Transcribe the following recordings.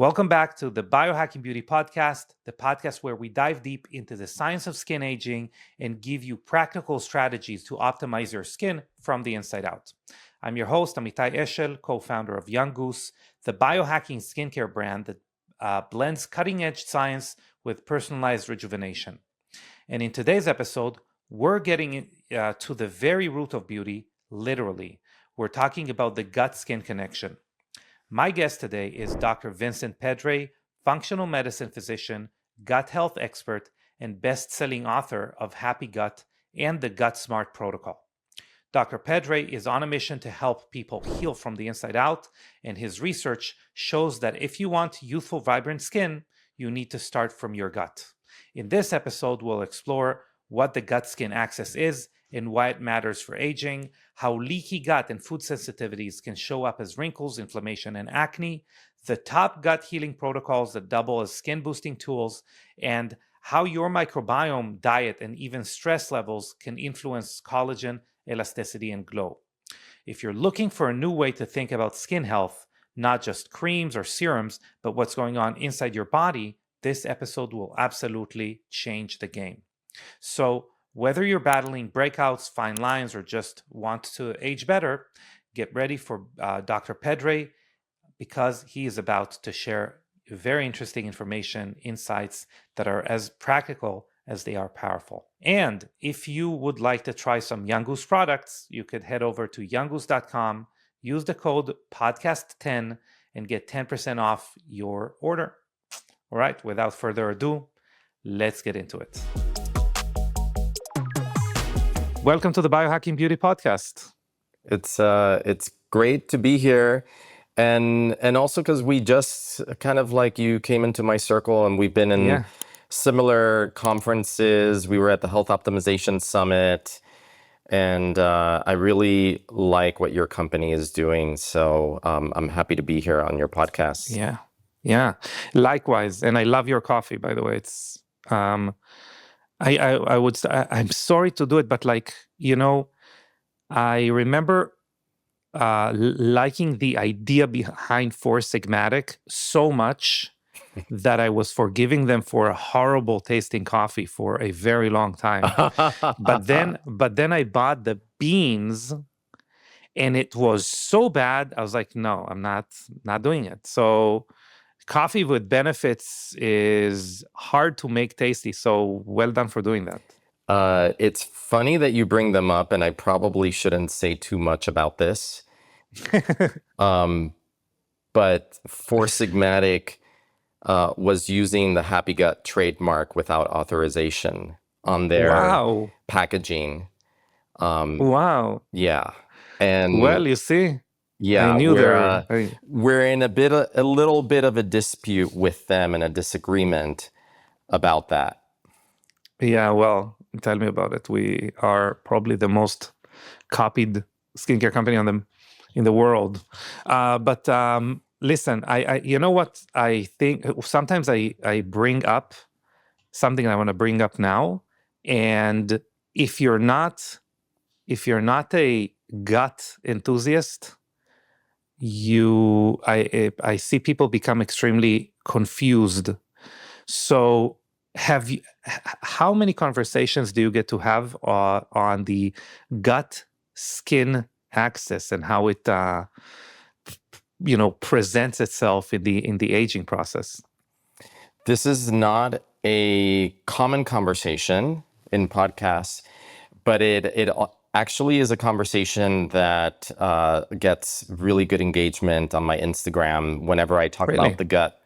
Welcome back to the Biohacking Beauty podcast, the podcast where we dive deep into the science of skin aging and give you practical strategies to optimize your skin from the inside out. I'm your host, Amitai Eshel, co-founder of Young Goose, the biohacking skincare brand that blends cutting-edge science with personalized rejuvenation. And in today's episode, we're getting to the very root of beauty, literally. We're talking about the gut-skin connection. My guest today is Dr. Vincent Pedre, functional medicine physician, gut health expert, and best-selling author of Happy Gut and the Gut Smart Protocol. Dr. Pedre is on a mission to help people heal from the inside out, and his research shows that if you want youthful, vibrant skin, you need to start from your gut. In this episode, we'll explore what the gut-skin axis is and why it matters for aging, how leaky gut and food sensitivities can show up as wrinkles, inflammation, and acne, the top gut healing protocols that double as skin-boosting tools, and how your microbiome, diet, and even stress levels can influence collagen, elasticity, and glow. If you're looking for a new way to think about skin health, not just creams or serums, but what's going on inside your body, this episode will absolutely change the game. So, whether you're battling breakouts, fine lines, or just want to age better, get ready for Dr. Pedre because he is about to share very interesting information, insights that are as practical as they are powerful. And if you would like to try some Young Goose products, you could head over to younggoose.com, use the code podcast10, and get 10% off your order. All right, without further ado, let's get into it. Welcome to the Biohacking Beauty podcast. It's great to be here, and also because we just kind of like you came into my circle, and we've been in similar conferences. We were at the Health Optimization Summit, and I really like what your company is doing. So I'm happy to be here on your podcast. Yeah, likewise. And I love your coffee, by the way. It's I'm sorry to do it, but I remember liking the idea behind Four Sigmatic so much that I was forgiving them for a horrible tasting coffee for a very long time. but then I bought the beans and it was so bad. I was like, no, I'm not doing it. So coffee with benefits is hard to make tasty. So well done for doing that. It's funny that you bring them up, and I probably shouldn't say too much about this. But Four Sigmatic was using the Happy Gut trademark without authorization on their packaging. Wow. Yeah. And well, you see. Yeah, I knew we're in a little bit of a dispute with them and a disagreement about that. Yeah, well, tell me about it. We are probably the most copied skincare company in the world. But listen, I you know what I think? Sometimes I bring up something I want to bring up now, and if you're not a gut enthusiast, I see people become extremely confused. So how many conversations do you get to have on the gut skin axis and how it presents itself in the aging process? This is not a common conversation in podcasts, but it actually is a conversation that gets really good engagement on my Instagram whenever I talk about the gut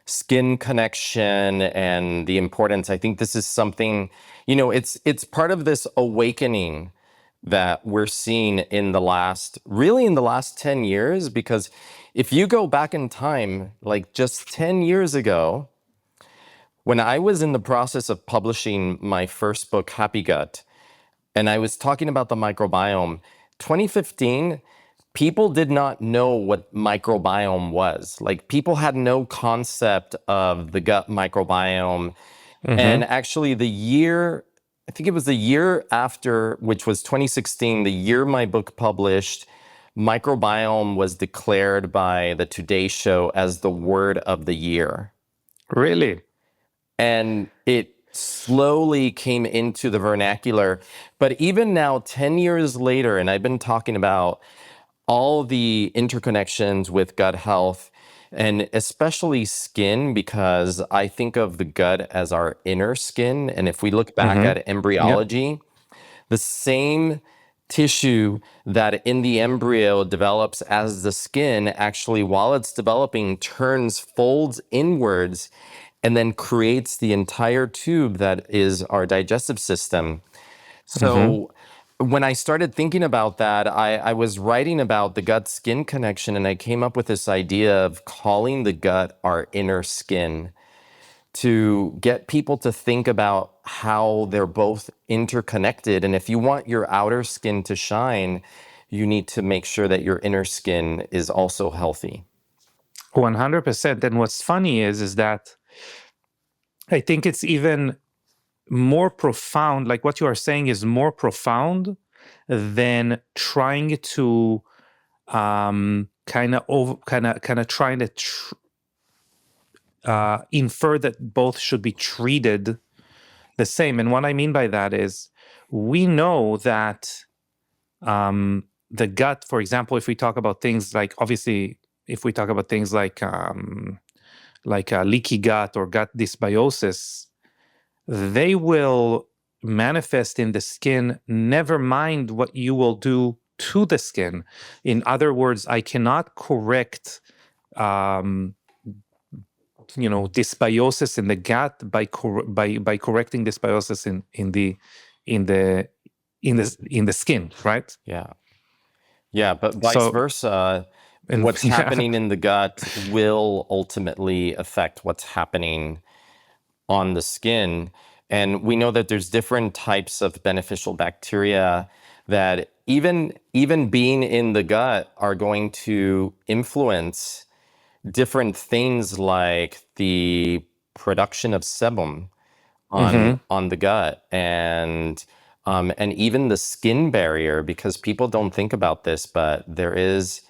skin connection and the importance. I think this is something, it's part of this awakening that we're seeing in the last 10 years, because if you go back in time, like just 10 years ago, when I was in the process of publishing my first book, Happy Gut, and I was talking about the microbiome, 2015, people did not know what microbiome was. Like, people had no concept of the gut microbiome. Mm-hmm. And actually I think it was the year after, which was 2016, the year my book published, microbiome was declared by the Today Show as the word of the year. Really? And it slowly came into the vernacular. But even now, 10 years later, and I've been talking about all the interconnections with gut health and especially skin, because I think of the gut as our inner skin. And if we look back Mm-hmm. at embryology, the same tissue that in the embryo develops as the skin actually, while it's developing, turns, folds inwards, and then creates the entire tube that is our digestive system. Mm-hmm. So when I started thinking about that, I was writing about the gut skin connection, and I came up with this idea of calling the gut our inner skin to get people to think about how they're both interconnected. And if you want your outer skin to shine, you need to make sure that your inner skin is also healthy. 100%. And what's funny is that I think it's even more profound. Like what you are saying is more profound than trying to kind of trying to infer that both should be treated the same. And what I mean by that is we know that the gut, for example, if we talk about things like, obviously, if we talk about things like leaky gut or gut dysbiosis, they will manifest in the skin, never mind what you will do to the skin. In other words, I cannot correct dysbiosis in the gut by correcting dysbiosis in the skin, right? Yeah, but vice versa, what's happening in the gut will ultimately affect what's happening on the skin. And we know that there's different types of beneficial bacteria that even being in the gut are going to influence different things like the production of sebum on the gut, and even the skin barrier, because people don't think about this, but there is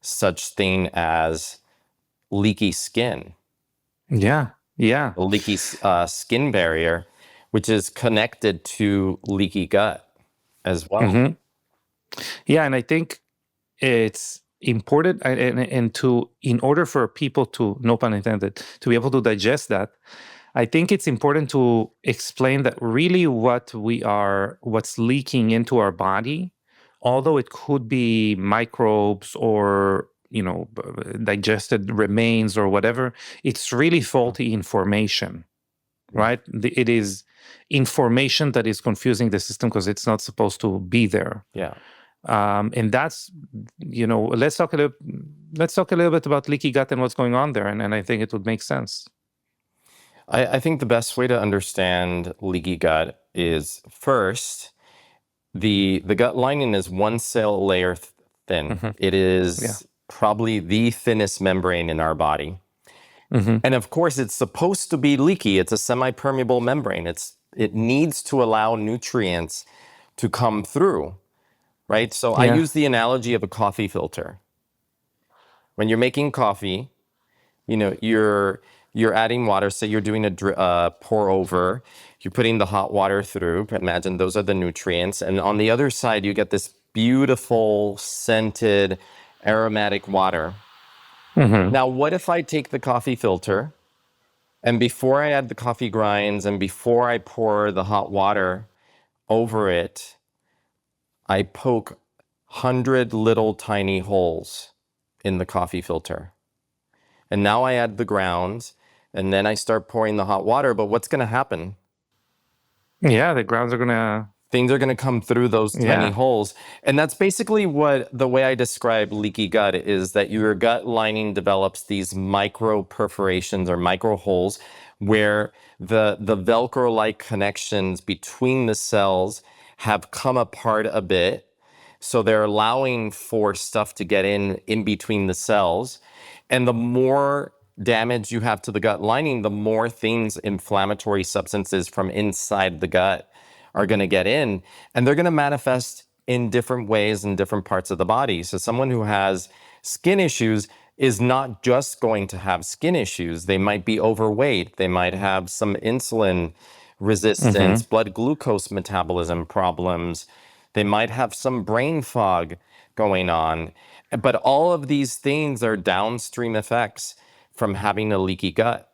such thing as leaky skin. Yeah. The leaky skin barrier, which is connected to leaky gut as well. Yeah, and I think it's important, and in order for people to, no pun intended, to be able to digest that, I think it's important to explain that really what's leaking into our body, although it could be microbes or digested remains or whatever, it's really faulty information, right? It is information that is confusing the system because it's not supposed to be there. Yeah. And that's, let's talk a little bit about leaky gut and what's going on there, and I think it would make sense. I think the best way to understand leaky gut is, first, the gut lining is one cell layer thin. It is probably the thinnest membrane in our body. And of course, it's supposed to be leaky. It's a semi-permeable membrane. It needs to allow nutrients to come through, right? So I use the analogy of a coffee filter. When you're making coffee, you're adding water. Say you're doing a pour over. You're putting the hot water through. Imagine those are the nutrients. And on the other side, you get this beautiful, scented, aromatic water. Now, what if I take the coffee filter, and before I add the coffee grinds and before I pour the hot water over it, I poke 100 little tiny holes in the coffee filter? And now I add the grounds, and then I start pouring the hot water. But what's going to happen? Yeah, the grounds are going to... Things are going to come through those tiny holes. And that's basically what the way I describe leaky gut is, that your gut lining develops these micro perforations or micro holes where the Velcro-like connections between the cells have come apart a bit. So they're allowing for stuff to get in between the cells. And the more damage you have to the gut lining, the more things, inflammatory substances from inside the gut, are going to get in, and they're going to manifest in different ways in different parts of the body. So someone who has skin issues is not just going to have skin issues. They might be overweight. They might have some insulin resistance, blood glucose metabolism problems. They might have some brain fog going on. But all of these things are downstream effects from having a leaky gut,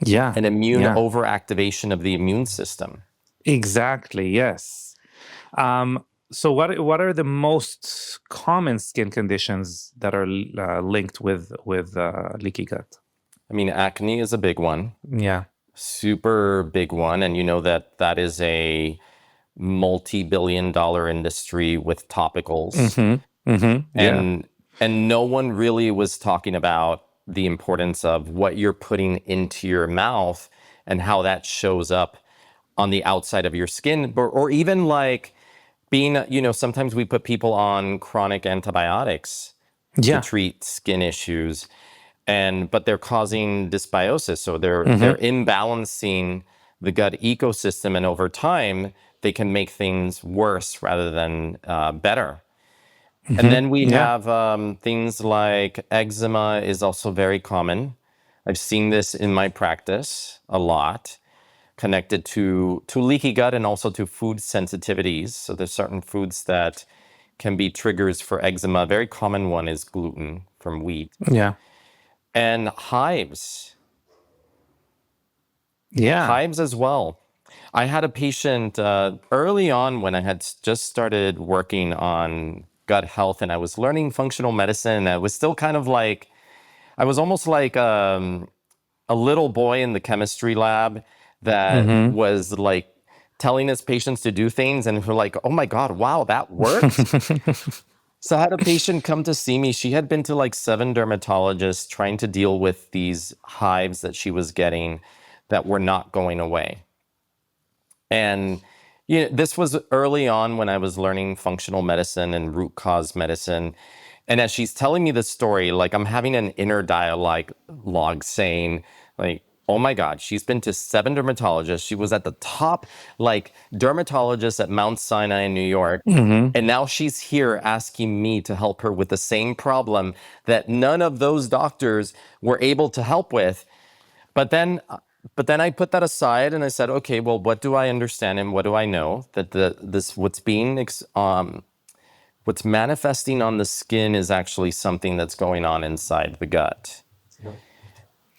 Yeah. an immune Yeah. overactivation of the immune system. Exactly. Yes. So what are the most common skin conditions that are linked with leaky gut? I mean, acne is a big one, Yeah. super big one. And you know that that is a multi-billion-dollar industry with topicals. Yeah. And no one really was talking about the importance of what you're putting into your mouth and how that shows up on the outside of your skin, or even like being, sometimes we put people on chronic antibiotics to Yeah. treat skin issues, but they're causing dysbiosis. So they're imbalancing the gut ecosystem, and over time they can make things worse rather than better. And then we Yeah. have things like eczema is also very common. I've seen this in my practice a lot, connected to leaky gut and also to food sensitivities. So there's certain foods that can be triggers for eczema. A very common one is gluten from wheat. Yeah. And hives. Yeah. Hives as well. I had a patient early on when I had just started working on gut health, and I was learning functional medicine. I was still kind of like, I was almost like a little boy in the chemistry lab that was like telling his patients to do things, and we're like, oh my God, wow, that worked? So I had a patient come to see me. She had been to like 7 dermatologists trying to deal with these hives that she was getting that were not going away. And this was early on when I was learning functional medicine and root cause medicine. And as she's telling me this story, like I'm having an inner dialogue saying, like, oh my God, she's been to 7 dermatologists. She was at the top, like, dermatologist at Mount Sinai in New York. And now she's here asking me to help her with the same problem that none of those doctors were able to help with. But then I put that aside and I said, okay, well, what do I understand and what do I know? That what's manifesting on the skin is actually something that's going on inside the gut.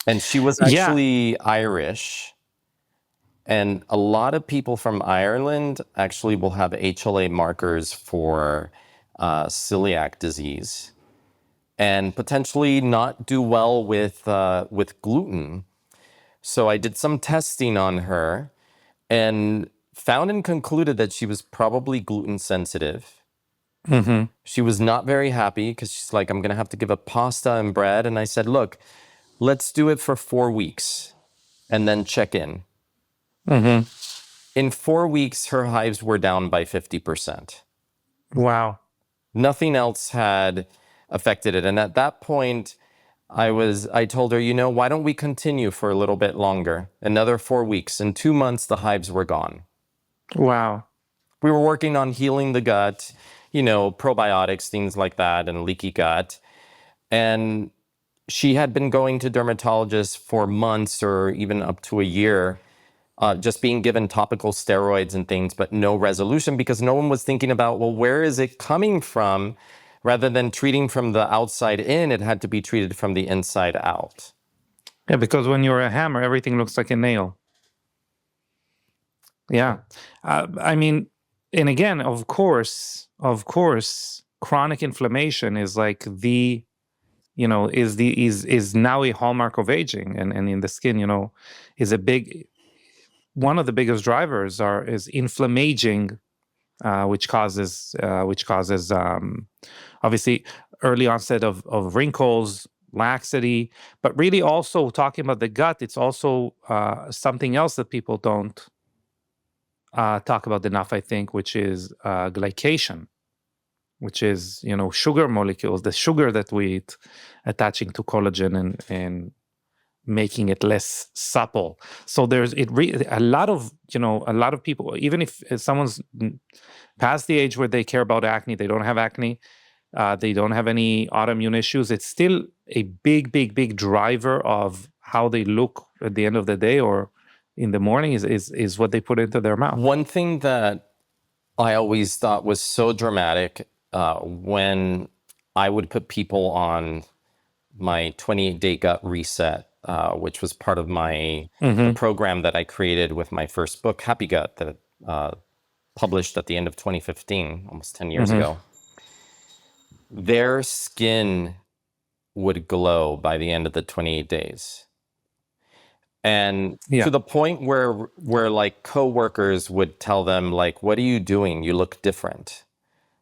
And she was actually Irish. And a lot of people from Ireland actually will have HLA markers for celiac disease and potentially not do well with gluten. So I did some testing on her and found and concluded that she was probably gluten sensitive. She was not very happy because she's like, I'm going to have to give up pasta and bread. And I said, look, let's do it for 4 weeks and then check in. In 4 weeks, her hives were down by 50%. Wow. Nothing else had affected it. And at that point, I told her, why don't we continue for a little bit longer? Another 4 weeks. In 2 months, the hives were gone. Wow. We were working on healing the gut, probiotics, things like that, and leaky gut. And she had been going to dermatologists for months or even up to a year, just being given topical steroids and things, but no resolution because no one was thinking about, well, where is it coming from? Rather than treating from the outside in, it had to be treated from the inside out. Yeah, because when you're a hammer, everything looks like a nail. Yeah. I mean, and again, of course, chronic inflammation is like is now a hallmark of aging, and in the skin, is one of the biggest drivers is inflammaging, which causes obviously early onset of wrinkles, laxity, but really also talking about the gut, it's also something else that people don't talk about enough, I think, which is glycation, which is, sugar molecules, the sugar that we eat attaching to collagen and making it less supple. So there's a lot of people, even if someone's past the age where they care about acne, they don't have acne, they don't have any autoimmune issues, it's still a big driver of how they look at the end of the day or in the morning is what they put into their mouth. One thing that I always thought was so dramatic when I would put people on my 28-day gut reset, which was part of the program that I created with my first book, Happy Gut, that published at the end of 2015, almost 10 years ago. Their skin would glow by the end of the 28 days. And to the point where like coworkers would tell them, like, what are you doing? You look different.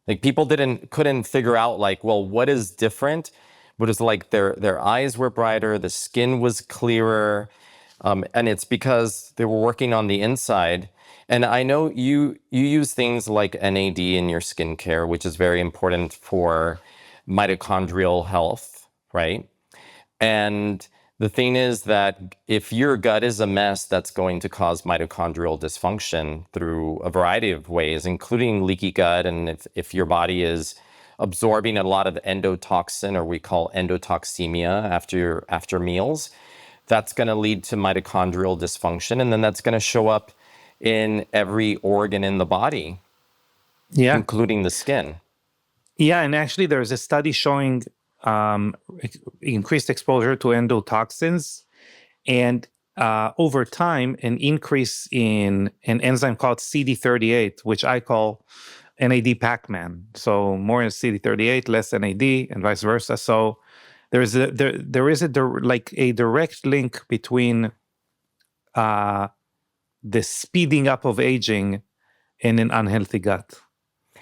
Like people couldn't figure out like, well, what is different? But it's like their eyes were brighter, the skin was clearer. And it's because they were working on the inside. And I know you use things like NAD in your skincare, which is very important for mitochondrial health, right? And the thing is that if your gut is a mess, that's going to cause mitochondrial dysfunction through a variety of ways, including leaky gut. And if your body is absorbing a lot of endotoxin, or we call endotoxemia after meals, that's going to lead to mitochondrial dysfunction. And then that's going to show up in every organ in the body, including the skin. Yeah, and actually there's a study showing increased exposure to endotoxins and over time an increase in an enzyme called CD38, which I call NAD Pac-Man. So more CD38, less NAD, and vice versa. So there is a direct link between the speeding up of aging and an unhealthy gut.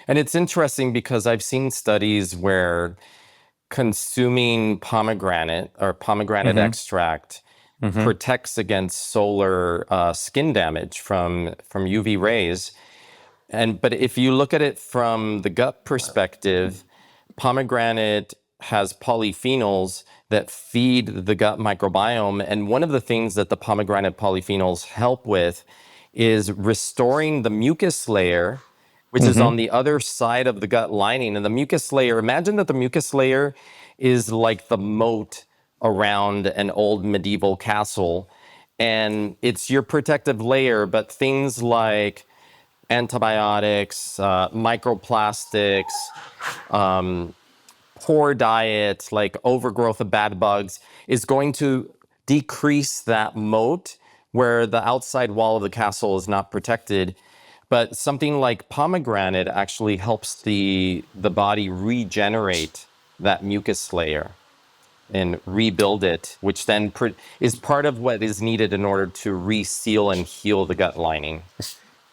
And it's interesting because I've seen studies where consuming pomegranate extract protects against solar skin damage from UV rays. But if you look at it from the gut perspective, pomegranate has polyphenols that feed the gut microbiome. And one of the things that the pomegranate polyphenols help with is restoring the mucus layer, which is on the other side of the gut lining. And the mucus layer, imagine that the mucus layer is like the moat around an old medieval castle. And it's your protective layer, but things like antibiotics, microplastics, poor diet, like overgrowth of bad bugs, is going to decrease that moat where the outside wall of the castle is not protected. But something like pomegranate actually helps the body regenerate that mucus layer and rebuild it, which then is part of what is needed in order to reseal and heal the gut lining.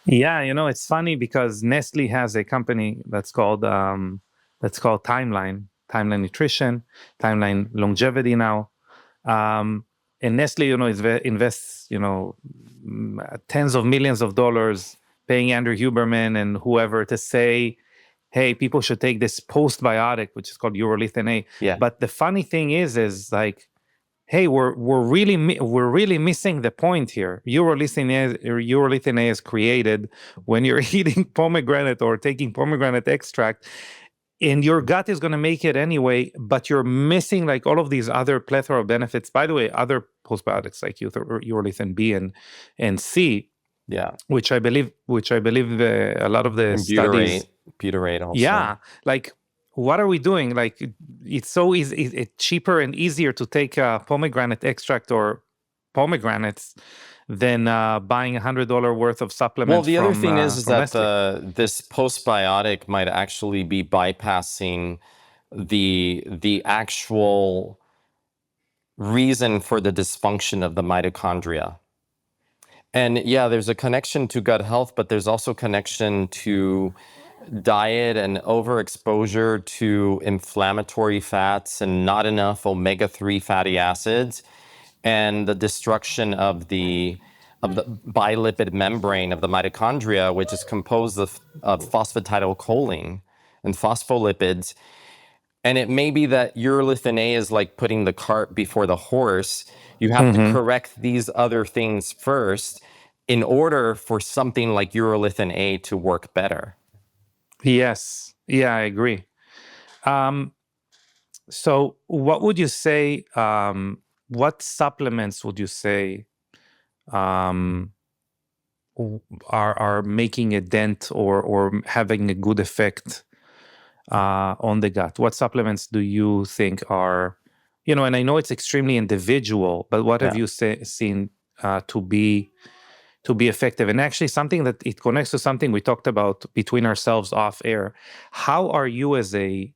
Yeah, it's funny because Nestle has a company that's called Timeline Nutrition, Timeline Longevity now. And Nestle, invests, tens of millions of dollars paying Andrew Huberman and whoever to say, hey, people should take this postbiotic, which is called urolithin A. Yeah. But the funny thing is like, hey, we're really missing the point here. Urolithin A is created when you're eating pomegranate or taking pomegranate extract, and your gut is going to make it anyway, but you're missing like all of these other plethora of benefits. By the way, other postbiotics like urolithin B and C, which I believe a lot of the and studies, butyrate also. Yeah, like what are we doing? Like it's so easy, it's cheaper and easier to take pomegranate extract or pomegranates than buying $100 worth of supplements. Well, the other thing is that this postbiotic might actually be bypassing the actual reason for the dysfunction of the mitochondria. And yeah, there's a connection to gut health, but there's also connection to diet and overexposure to inflammatory fats and not enough omega-3 fatty acids, and the destruction of the bilipid membrane of the mitochondria, which is composed of phosphatidylcholine and phospholipids. And it may be that urolithin A is like putting the cart before the horse. You have to Mm-hmm. correct these other things first in order for something like urolithin A to work better. Yes. Yeah, I agree. So what would you say, what supplements would you say um, are making a dent or having a good effect on the gut? What supplements do you think are, and I know it's extremely individual, but what have Yeah. you seen to be effective? And actually, something that it connects to something we talked about between ourselves off air. How are you as a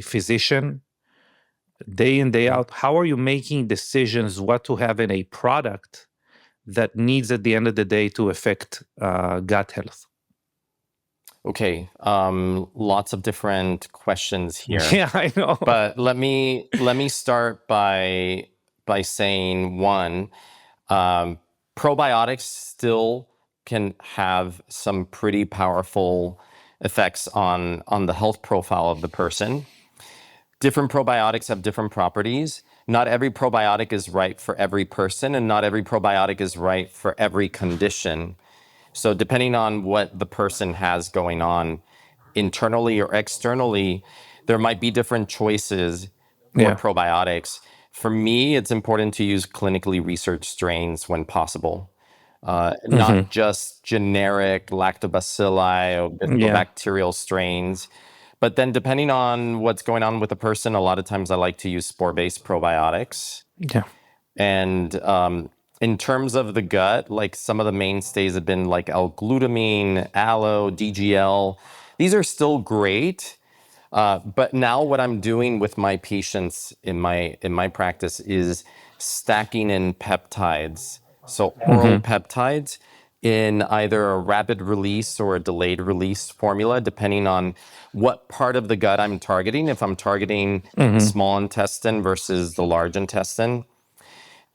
physician, day in day out? How are you making decisions what to have in a product that needs at the end of the day to affect gut health? Okay. Lots of different questions here. Yeah, I know. But let me start by saying one, probiotics still can have some pretty powerful effects on the health profile of the person. Different probiotics have different properties. Not every probiotic is right for every person, and not every probiotic is right for every condition. So depending on what the person has going on internally or externally, there might be different choices for Yeah. probiotics. For me, it's important to use clinically researched strains when possible, Hmm. not just generic lactobacilli or Yeah. bifidobacterial strains. But then, depending on what's going on with the person, a lot of times I like to use spore-based probiotics. Yeah. And in terms of the gut, like some of the mainstays have been like L-glutamine, aloe, DGL. These are still great. But now what I'm doing with my patients in my practice is stacking in peptides. So oral Hmm. peptides in either a rapid release or a delayed release formula, depending on what part of the gut I'm targeting. If I'm targeting Hmm. small intestine versus the large intestine.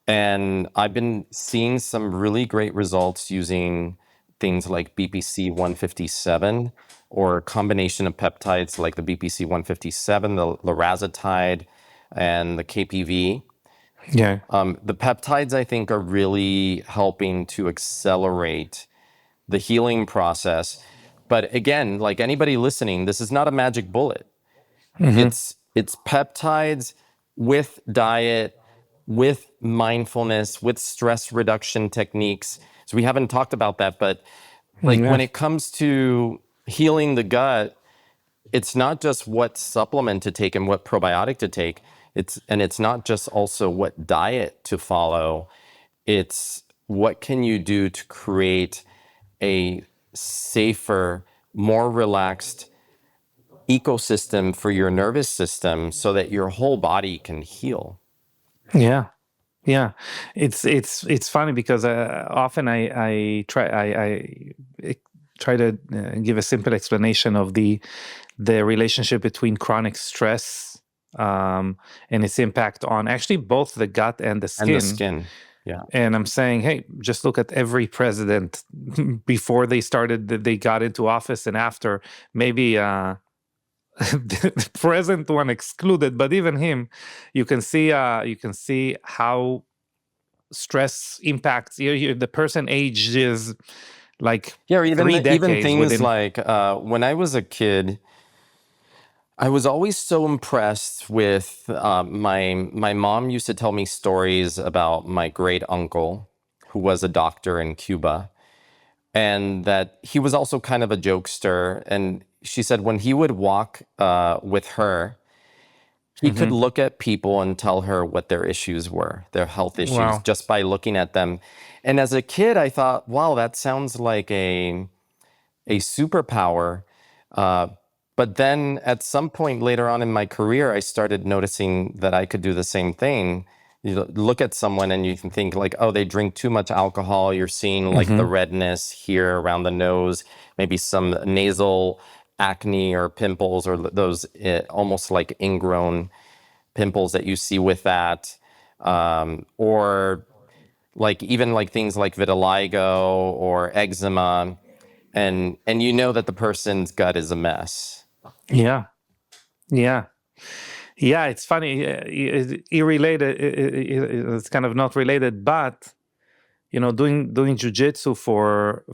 And I've been seeing some really great results using things like BPC 157 or a combination of peptides like the BPC 157, the larazotide, and the KPV. Yeah. The peptides, I think, are really helping to accelerate the healing process. But again, like anybody listening, this is not a magic bullet. Hmm. It's peptides with diet, with mindfulness, with stress reduction techniques. So we haven't talked about that, but like Yeah. when it comes to healing the gut, it's not just what supplement to take and what probiotic to take. It's not just also what diet to follow. It's what can you do to create a safer, more relaxed ecosystem for your nervous system so that your whole body can heal. Yeah. Yeah, it's funny because often I try to give a simple explanation of the relationship between chronic stress and its impact on actually both the gut and the And the skin. skin. Yeah. And I'm saying, hey, just look at every president before they got into office and after. Maybe the present one excluded, but even him, you can see how stress impacts the person ages like Yeah, or even three even decades things within. like when I was a kid, I was always so impressed with my mom used to tell me stories about my great uncle who was a doctor in Cuba, and that he was also kind of a jokester. And she said when he would walk with her, he could Hmm. look at people and tell her what their issues were, their health issues, Wow. just by looking at them. And as a kid, I thought, wow, that sounds like a superpower. Uh, but then at some point later on in my career, I started noticing that I could do the same thing. You look at someone and you can think like, oh, they drink too much alcohol. You're seeing like the Hmm. redness here around the nose, maybe some nasal acne or pimples or those almost like ingrown pimples that you see with that. Or like even like things like vitiligo or eczema, and you know that the person's gut is a mess. Yeah. Yeah. Yeah, it's funny. Irrelated. It's kind of not related, but doing jujitsu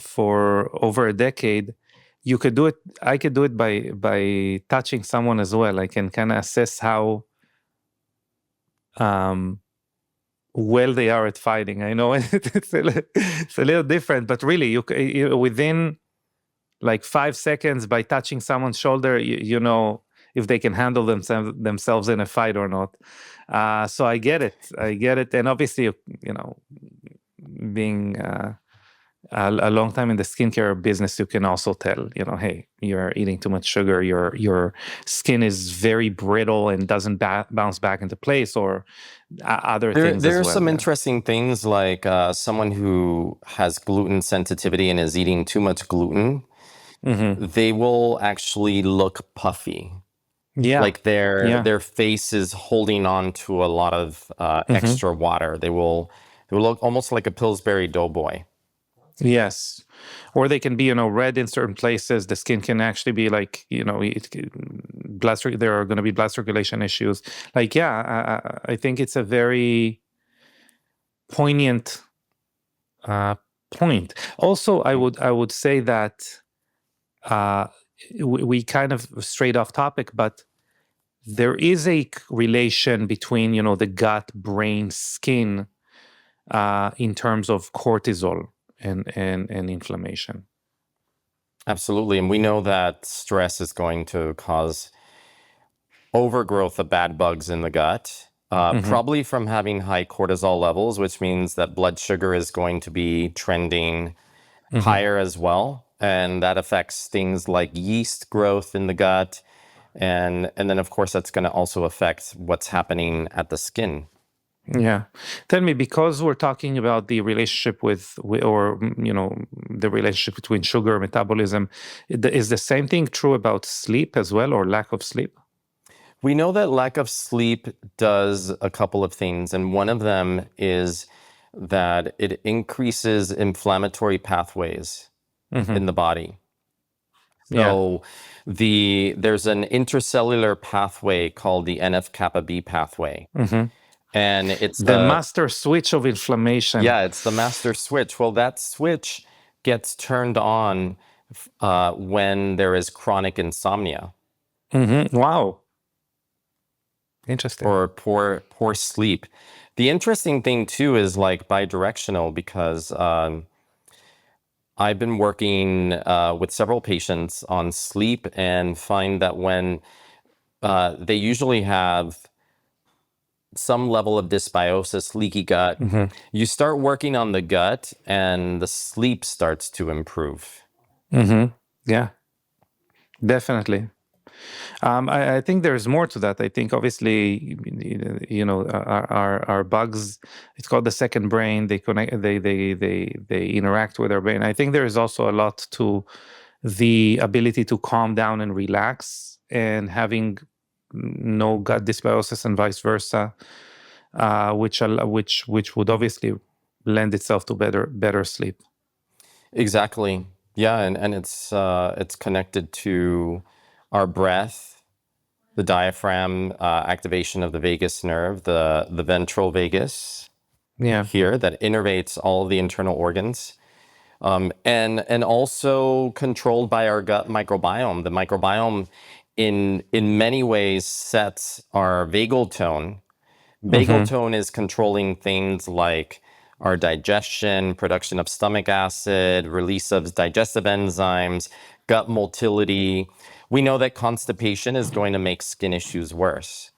for over a decade, you could do it. I could do it by touching someone as well. I can kind of assess how um, well they are at fighting. I know it's a little different, but really, within like 5 seconds by touching someone's shoulder, you know if they can handle themselves in a fight or not. So I get it, and obviously, being a long time in the skincare business, you can also tell, hey, you're eating too much sugar, your skin is very brittle and doesn't bounce back into place, or other things There as are well. some Yeah. interesting things like someone who has gluten sensitivity and is eating too much gluten, Mm-hmm. they will actually look puffy. Yeah. Like their Yeah. their face is holding on to a lot of Mm-hmm. extra water. They will look almost like a Pillsbury Doughboy. Yes. Or they can be, red in certain places. The skin can actually be like, there are going to be blood circulation issues. Like, yeah, I think it's a very poignant point. Also, I would say that uh, we kind of strayed off topic, but there is a relation between, the gut, brain, skin in terms of cortisol and inflammation. Absolutely. And we know that stress is going to cause overgrowth of bad bugs in the gut, Mm-hmm. probably from having high cortisol levels, which means that blood sugar is going to be trending Mm-hmm. higher as well. And that affects things like yeast growth in the gut. And then, of course, that's going to also affect what's happening at the skin. Yeah. Tell me, because we're talking about the relationship or, the relationship between sugar metabolism, is the same thing true about sleep as well, or lack of sleep? We know that lack of sleep does a couple of things, and one of them is that it increases inflammatory pathways Mm-hmm. in the body. Yeah. So there's an intercellular pathway called the NF-kappa B pathway, Mm-hmm. and it's The master switch of inflammation. it's the master switch. Well, that switch gets turned on when there is chronic insomnia. Mm-hmm. Wow. Interesting. Or poor sleep. The interesting thing too is like bidirectional, because I've been working with several patients on sleep and find that when they usually have some level of dysbiosis, leaky gut, Mm-hmm. you start working on the gut and the sleep starts to improve. Mm-hmm. Yeah, definitely. I think there's more to that. I think obviously, our bugs. It's called the second brain. They connect. They interact with our brain. I think there is also a lot to the ability to calm down and relax, and having no gut dysbiosis and vice versa, which would obviously lend itself to better sleep. Exactly. Yeah, and it's connected to our breath, the diaphragm, activation of the vagus nerve, the ventral vagus Yeah. here that innervates all of the internal organs, and also controlled by our gut microbiome. The microbiome, in many ways, sets our vagal tone. Vagal Mm-hmm. tone is controlling things like our digestion, production of stomach acid, release of digestive enzymes, gut motility. We know that constipation is going to make skin issues worse.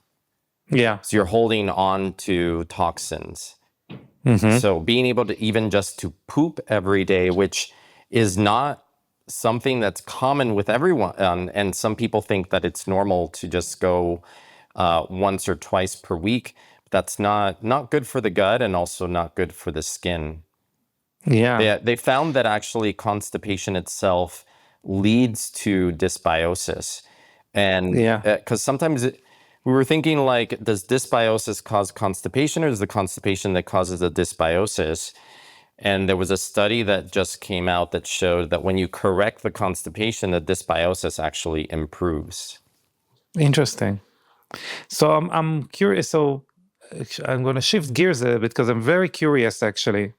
Yeah. So you're holding on to toxins. Mm-hmm. So being able to even just to poop every day, which is not something that's common with everyone, and some people think that it's normal to just go once or twice per week. That's not good for the gut and also not good for the skin. Yeah. They found that actually constipation itself leads to dysbiosis, and Yeah. because sometimes we were thinking like, does dysbiosis cause constipation, or is the constipation that causes the dysbiosis? And there was a study that just came out that showed that when you correct the constipation, the dysbiosis actually improves. Interesting. So I'm curious. So I'm going to shift gears a bit because I'm very curious, actually.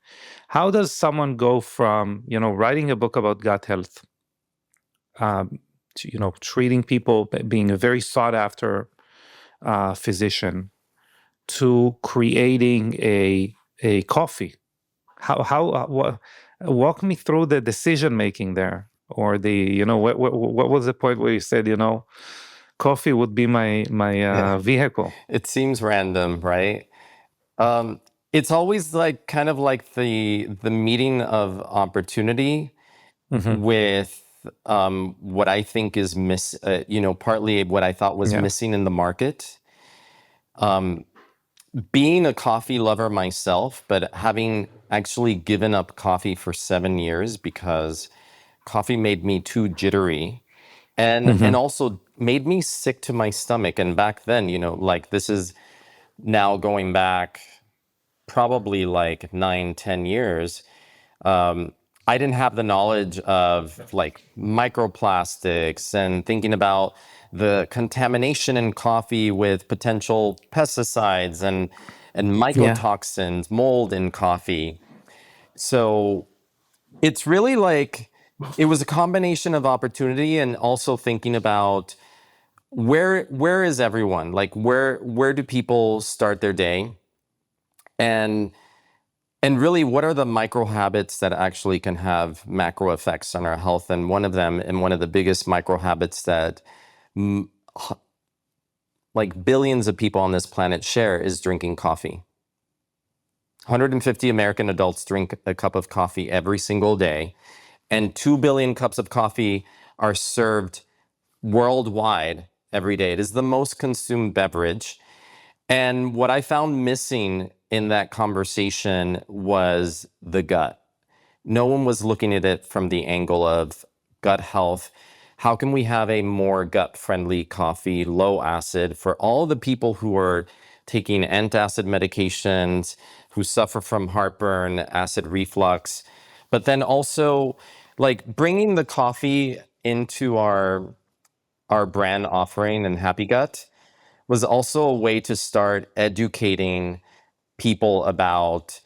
How does someone go from, writing a book about gut health, to, treating people, being a very sought after physician, to creating a coffee? What, walk me through the decision making there, or what was the point where you said, coffee would be my Yeah. vehicle? It seems random, right? It's always like kind of like the meeting of opportunity Hmm. with what I think is partly what I thought was Yeah. missing in the market. Being a coffee lover myself, but having actually given up coffee for 7 years because coffee made me too jittery and Hmm. also made me sick to my stomach. And back then, like this is now going back probably like 9, 10 years. I didn't have the knowledge of like microplastics and thinking about the contamination in coffee with potential pesticides and Yeah. mycotoxins, mold in coffee. So it's really like it was a combination of opportunity and also thinking about where is everyone? Like where do people start their day? And And really, what are the micro habits that actually can have macro effects on our health? And one of them, and one of the biggest micro habits that like billions of people on this planet share is drinking coffee. 150 American adults drink a cup of coffee every single day, and 2 billion cups of coffee are served worldwide every day. It is the most consumed beverage. And what I found missing in that conversation was the gut. No one was looking at it from the angle of gut health. How can we have a more gut friendly coffee, low acid, for all the people who are taking antacid medications, who suffer from heartburn, acid reflux, but then also like bringing the coffee into our brand offering and Happy Gut was also a way to start educating people about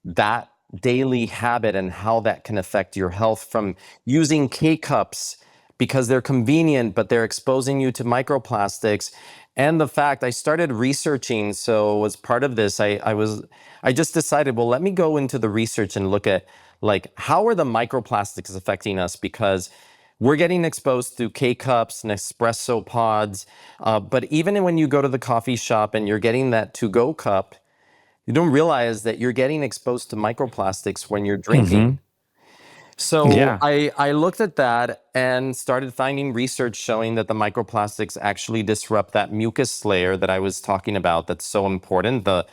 that daily habit and how that can affect your health from using K cups because they're convenient, but they're exposing you to microplastics. And the fact I started researching, so as part of this, I just decided, well, let me go into the research and look at like how are the microplastics affecting us because we're getting exposed through K cups and espresso pods. But even when you go to the coffee shop and you're getting that to go cup, you don't realize that you're getting exposed to microplastics when you're Hmm. drinking. So Yeah. I looked at that and started finding research showing that the microplastics actually disrupt that mucus layer that I was talking about that's so important, the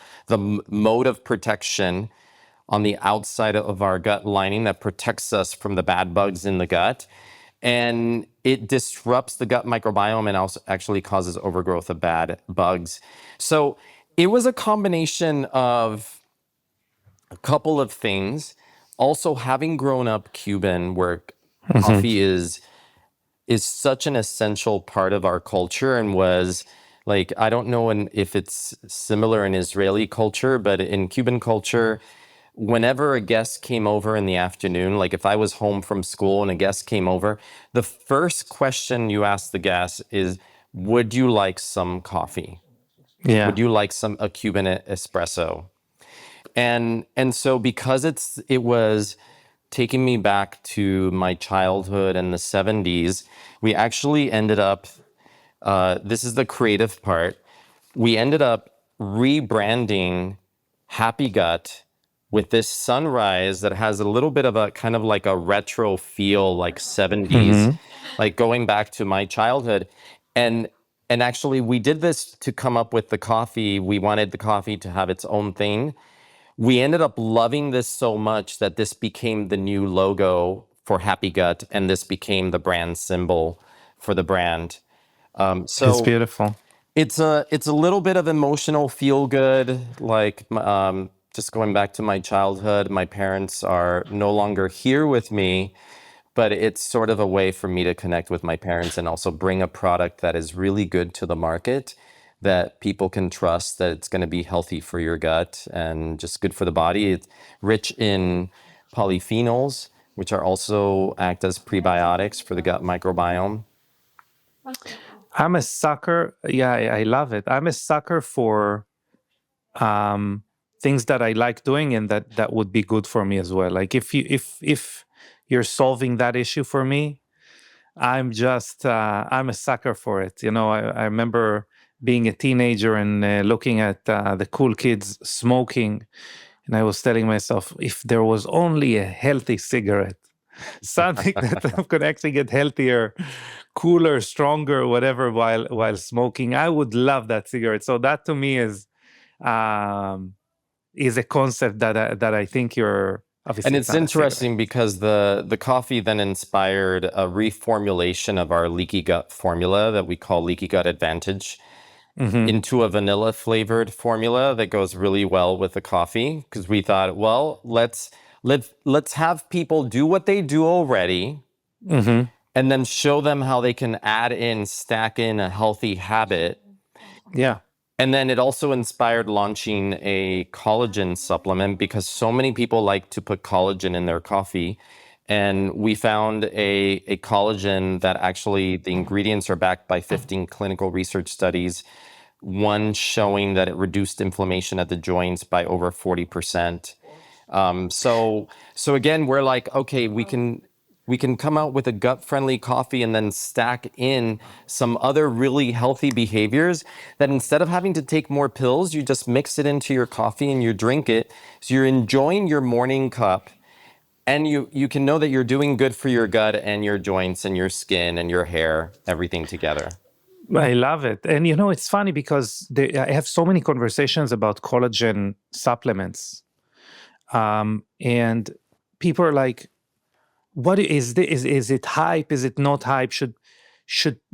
mode of protection on the outside of our gut lining that protects us from the bad bugs in the gut. And it disrupts the gut microbiome and also actually causes overgrowth of bad bugs. So it was a combination of a couple of things. Also, having grown up Cuban, where Hmm. coffee is such an essential part of our culture and was like I don't know if it's similar in Israeli culture, but in Cuban culture, whenever a guest came over in the afternoon, like if I was home from school and a guest came over, the first question you ask the guest is, "Would you like some coffee? Yeah. Would you like a Cuban espresso?" And so because it was taking me back to my childhood in the 70s, we actually ended up this is the creative part. We ended up rebranding Happy Gut with this sunrise that has a little bit of a kind of like a retro feel, like 70s, Hmm. like going back to my childhood. And and actually we did this to come up with the coffee. We wanted the coffee to have its own thing. We ended up loving this so much that this became the new logo for Happy Gut, and this became the brand symbol for the brand. It's So beautiful. it's a little bit of emotional feel good, like just going back to my childhood. My parents are no longer here with me, but it's sort of a way for me to connect with my parents and also bring a product that is really good to the market that people can trust, that it's going to be healthy for your gut and just good for the body. It's rich in polyphenols, which are also act as prebiotics for the gut microbiome. I'm a sucker. Yeah, I love it. I'm a sucker for things that I like doing and that would be good for me as well. Like if you're solving that issue for me, I'm a sucker for it. You know, I remember being a teenager and looking at the cool kids smoking, and I was telling myself, if there was only a healthy cigarette, something that could actually get healthier, cooler, stronger, whatever, while smoking, I would love that cigarette. So that to me is a concept that I think you're obviously. And it's interesting because the coffee then inspired a reformulation of our leaky gut formula that we call Leaky Gut Advantage into a vanilla flavored formula that goes really well with the coffee, because we thought, well, let's have people do what they do already and then show them how they can stack in a healthy habit. Yeah. And then it also inspired launching a collagen supplement, because so many people like to put collagen in their coffee. And we found a collagen that actually the ingredients are backed by 15 clinical research studies, one showing that it reduced inflammation at the joints by over 40%. So again, we're like, okay, we can come out with a gut-friendly coffee and then stack in some other really healthy behaviors that instead of having to take more pills, you just mix it into your coffee and you drink it. So you're enjoying your morning cup, and you can know that you're doing good for your gut and your joints and your skin and your hair, everything together. I love it. And you know, it's funny because I have so many conversations about collagen supplements. And people are like, what is this? Is it hype? Is it not hype?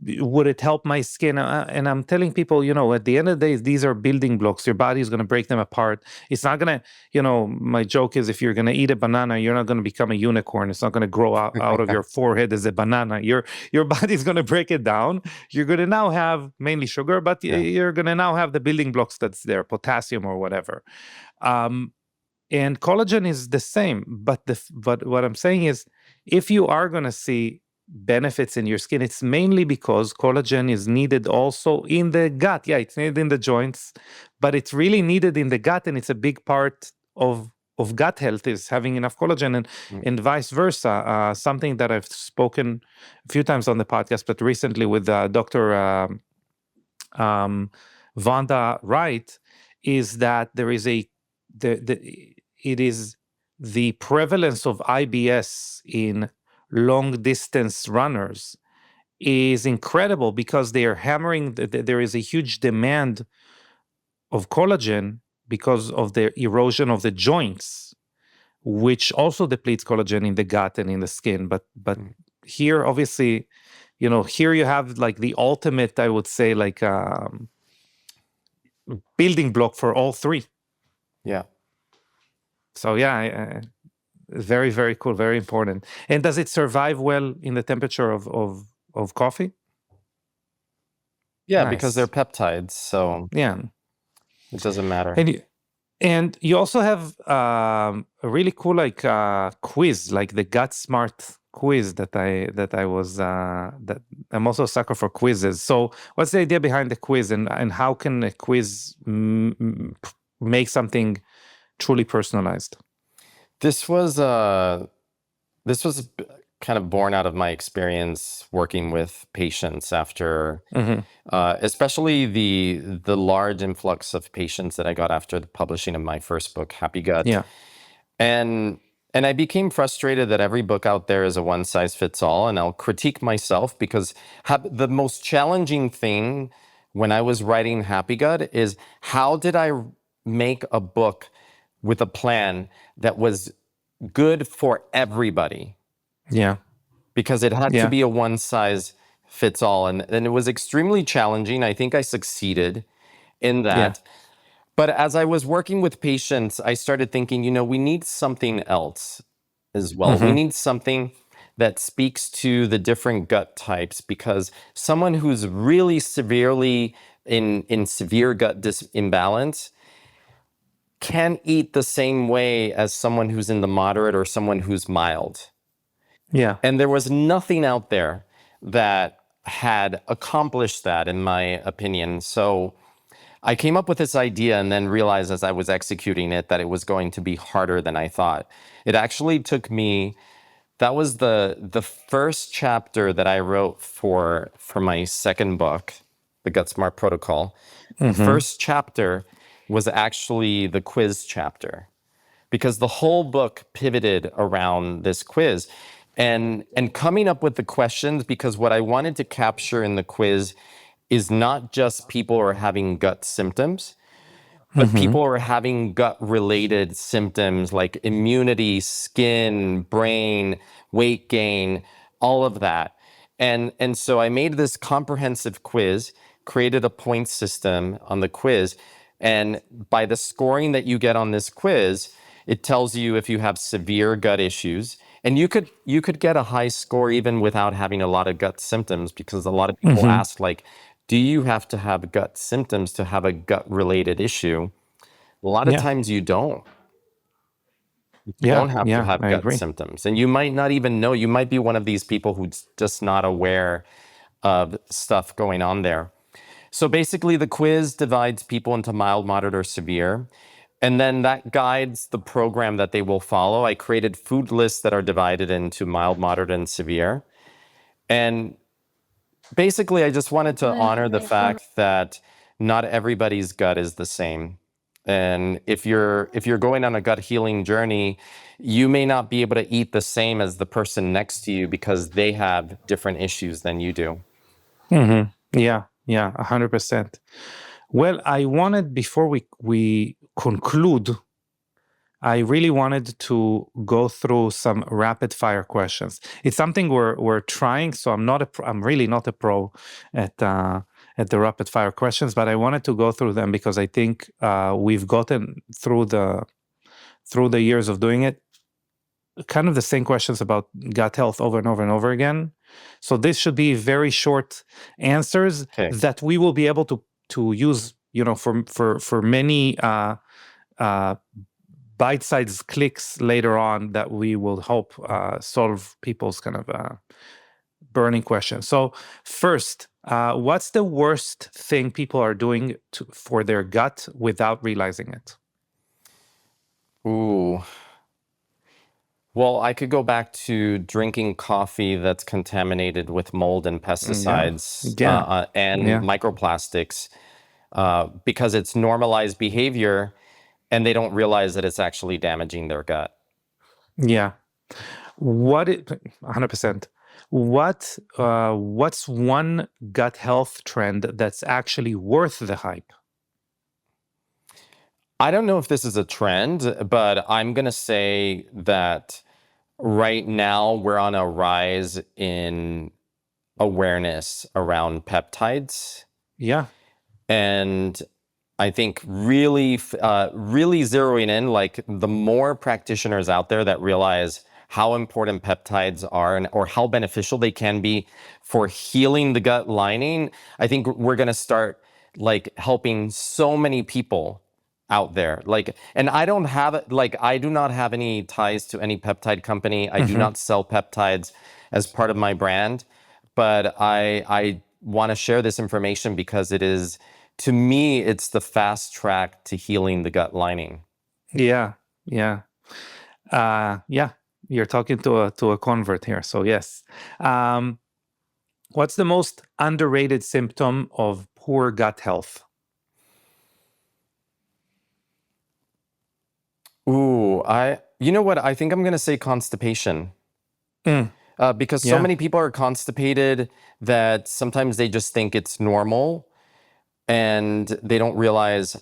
Would it help my skin? And I'm telling people, you know, at the end of the day, these are building blocks. Your body is going to break them apart. It's not going to, you know, my joke is, if you're going to eat a banana, you're not going to become a unicorn. It's not going to grow out of your forehead as a banana. Your body's going to break it down. You're going to now have mainly sugar, but you're going to now have the building blocks that's there, potassium or whatever. And collagen is the same. But what I'm saying is, if you are going to see benefits in your skin, it's mainly because collagen is needed also in the gut. Yeah, it's needed in the joints, but it's really needed in the gut, and it's a big part of gut health is having enough collagen, and vice versa. Something that I've spoken a few times on the podcast, but recently with Dr. Vonda Wright, is that there is it is the prevalence of IBS in long distance runners is incredible, because they are hammering. There is a huge demand of collagen because of the erosion of the joints, which also depletes collagen in the gut and in the skin. But here, obviously, you know, here you have like the ultimate, I would say, like building block for all three. Yeah. So yeah, very, very cool, very important. And does it survive well in the temperature of coffee? Yeah, Nice. because they're peptides, so yeah, it doesn't matter. And you also have a really cool like quiz, like the Gut Smart quiz that I was that I'm also a sucker for quizzes. So what's the idea behind the quiz, and how can a quiz make something truly personalized? This was kind of born out of my experience working with patients after, especially the large influx of patients that I got after the publishing of my first book, Happy Gut. Yeah. And I became frustrated that every book out there is a one size fits all, and I'll critique myself, because the most challenging thing when I was writing Happy Gut is, how did I make a book with a plan that was good for everybody? Yeah. Because it had to be a one size fits all. And it was extremely challenging. I think I succeeded in that. Yeah. But as I was working with patients, I started thinking, you know, we need something else as well. We need something that speaks to the different gut types, because someone who's really severely in severe gut imbalance can't eat the same way as someone who's in the moderate or someone who's mild. Yeah. And there was nothing out there that had accomplished that, in my opinion. So I came up with this idea and then realized as I was executing it that it was going to be harder than I thought. It actually took me, that was the first chapter that I wrote for my second book, The Gut Smart Protocol. The first chapter was actually the quiz chapter, because the whole book pivoted around this quiz and coming up with the questions, because what I wanted to capture in the quiz is not just people who are having gut symptoms, but people are having gut related symptoms like immunity, skin, brain, weight gain, all of that. And so I made this comprehensive quiz, created a point system on the quiz. And by the scoring that you get on this quiz, it tells you if you have severe gut issues. And you could get a high score even without having a lot of gut symptoms, because a lot of people ask, like, do you have to have gut symptoms to have a gut related issue? A lot of Yeah. times you don't. You Yeah. don't have to Yeah. have I gut agree. symptoms. And you might not even know. You might be one of these people who's just not aware of stuff going on there. So basically, the quiz divides people into mild, moderate, or severe. And then that guides the program that they will follow. I created food lists that are divided into mild, moderate, and severe. And basically, I just wanted to honor the fact that not everybody's gut is the same. And if you're going on a gut healing journey, you may not be able to eat the same as the person next to you because they have different issues than you do. Yeah. Yeah. 100%. Well, I wanted, before we conclude, I really wanted to go through some rapid fire questions. It's something we're trying, so I'm really not a pro at the rapid fire questions, but I wanted to go through them because I think we've gotten through the years of doing it kind of the same questions about gut health over and over and over again. So this should be very short answers Okay. that we will be able to use, for many bite-sized clicks later on that we will help solve people's kind of burning questions. So first, what's the worst thing people are doing for their gut without realizing it? Ooh. Well, I could go back to drinking coffee that's contaminated with mold and Yeah, pesticides yeah, and yeah, microplastics, because it's normalized behavior and they don't realize that it's actually damaging their gut. yeah. 100%. What's one gut health trend that's actually worth the hype? I don't know if this is a trend, but I'm going to say that right now we're on a rise in awareness around peptides. Yeah. And I think really, really zeroing in, like the more practitioners out there that realize how important peptides are or how beneficial they can be for healing the gut lining, I think we're going to start like helping so many people out there. Like, and I don't have like, I do not have any ties to any peptide company. I do not sell peptides as part of my brand, but I want to share this information because it is, to me, it's the fast track to healing the gut lining. Yeah. Yeah. Yeah. You're talking to a convert here. So yes. What's the most underrated symptom of poor gut health? Ooh, you know what? I think I'm going to say constipation. Mm, Because so yeah. many people are constipated that sometimes they just think it's normal and they don't realize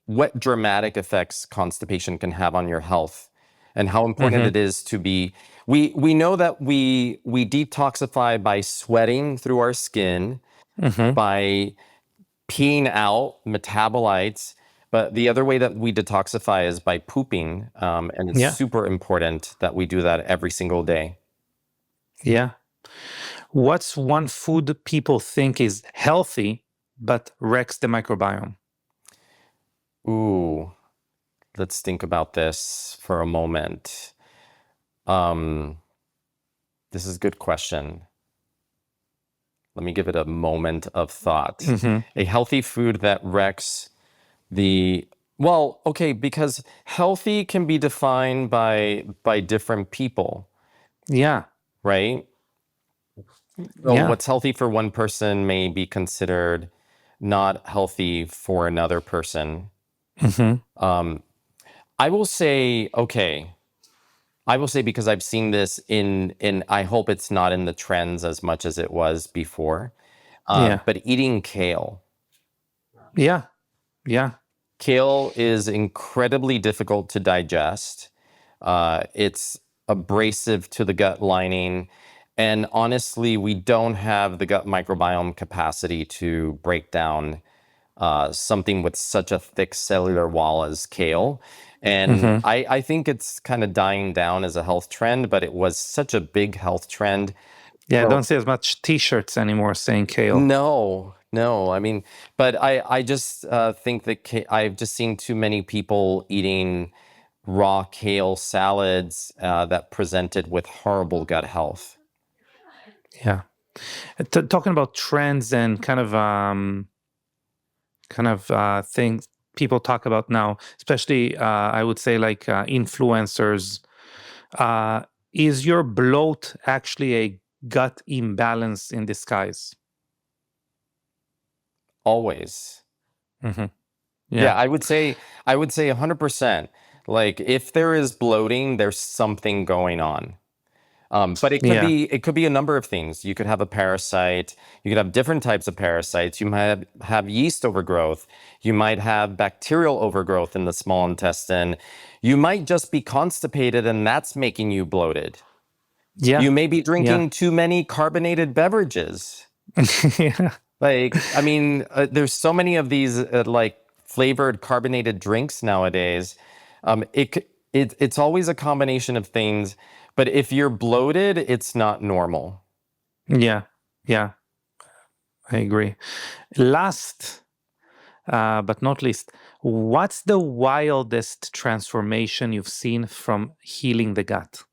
what dramatic effects constipation can have on your health and how important it is to be. We know that we detoxify by sweating through our skin, by peeing out metabolites, but the other way that we detoxify is by pooping, and it's Yeah. super important that we do that every single day. Yeah. What's one food people think is healthy but wrecks the microbiome? Ooh, let's think about this for a moment. This is a good question. Let me give it a moment of thought. Mm-hmm. A healthy food that wrecks the well, okay, because healthy can be defined by different people, Yeah. right? So Yeah. what's healthy for one person may be considered not healthy for another person. Mm-hmm. I will say, okay, I will say because I've seen this in I hope it's not in the trends as much as it was before. Yeah. But eating kale. Yeah. Yeah. Kale is incredibly difficult to digest. It's abrasive to the gut lining. And honestly, we don't have the gut microbiome capacity to break down something with such a thick cellular wall as kale. And Mm-hmm. I think it's kind of dying down as a health trend, but it was such a big health trend. Yeah. I For don't see as much T-shirts anymore saying kale. No, no. I mean, but I just think that I've just seen too many people eating raw kale salads that presented with horrible gut health. Yeah. Talking about trends and things people talk about now, especially I would say like influencers. Uh, is your bloat actually a gut imbalance in disguise? Always. Hmm. Yeah, Yeah. I would say 100%. Like if there is bloating, there's something going on. But Yeah. it could be a number of things. You could have a parasite. You could have different types of parasites. You might have yeast overgrowth. You might have bacterial overgrowth in the small intestine. You might just be constipated and that's making you bloated. Yeah. You may be Yeah. drinking too many carbonated beverages. Yeah. Like, I mean, there's so many of these like flavored carbonated drinks nowadays. It's always a combination of things, but if you're bloated, it's not normal. Yeah. Yeah. I agree. Last, but not least, what's the wildest transformation you've seen from healing the gut?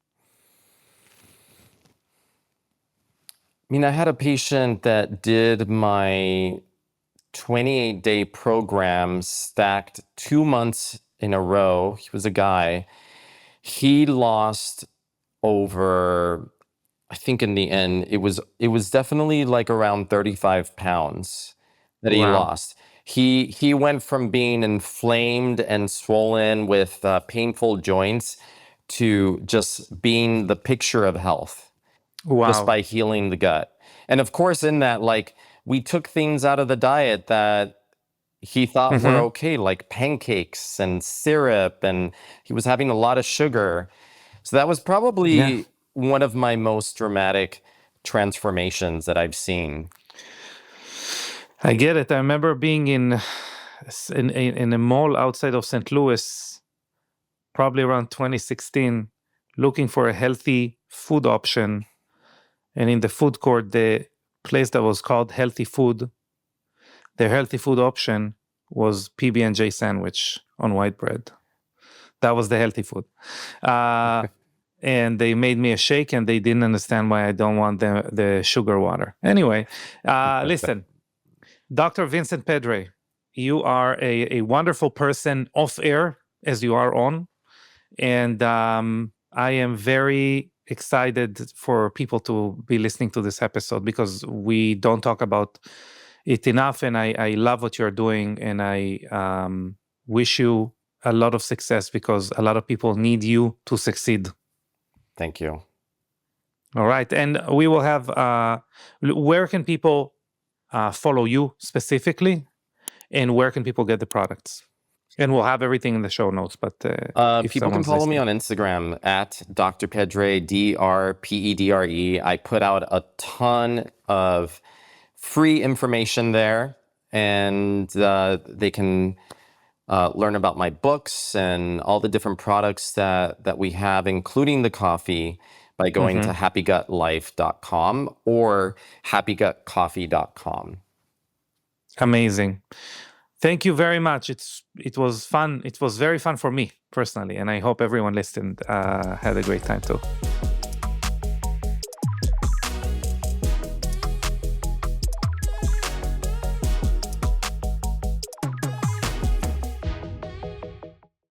I mean, I had a patient that did my 28-day program stacked 2 months in a row. He was a guy. He lost over, I think in the end, it was definitely like around 35 pounds that he Wow. lost. He went from being inflamed and swollen with painful joints to just being the picture of health just Wow. by healing the gut. And of course, in that, like, we took things out of the diet that he thought were Hmm. okay, like pancakes and syrup, and he was having a lot of sugar. So that was Yeah. probably one of my most dramatic transformations that I've seen. I get it. I remember being in a mall outside of St. Louis, probably around 2016, looking for a healthy food option. And in the food court, the place that was called Healthy Food, their healthy food option was PB&J sandwich on white bread. That was the healthy food. Uh, and they made me a shake, and they didn't understand why I don't want the sugar water. Anyway, listen, Dr. Vincent Pedre, you are a wonderful person off air as you are on. And I am very excited for people to be listening to this episode because we don't talk about it enough. And I love what you're doing. And I wish you a lot of success because a lot of people need you to succeed. Thank you. All right. And we will have, where can people follow you specifically? And where can people get the products? And we'll have everything in the show notes. But if People can someone's follow me listening. on Instagram at Dr. Pedre, DrPedre. I put out a ton of free information there, and they can learn about my books and all the different products that we have, including the coffee. by going to happygutlife.com or happygutcoffee.com. Amazing. Thank you very much. It was fun. It was very fun for me personally, and I hope everyone listened had a great time too.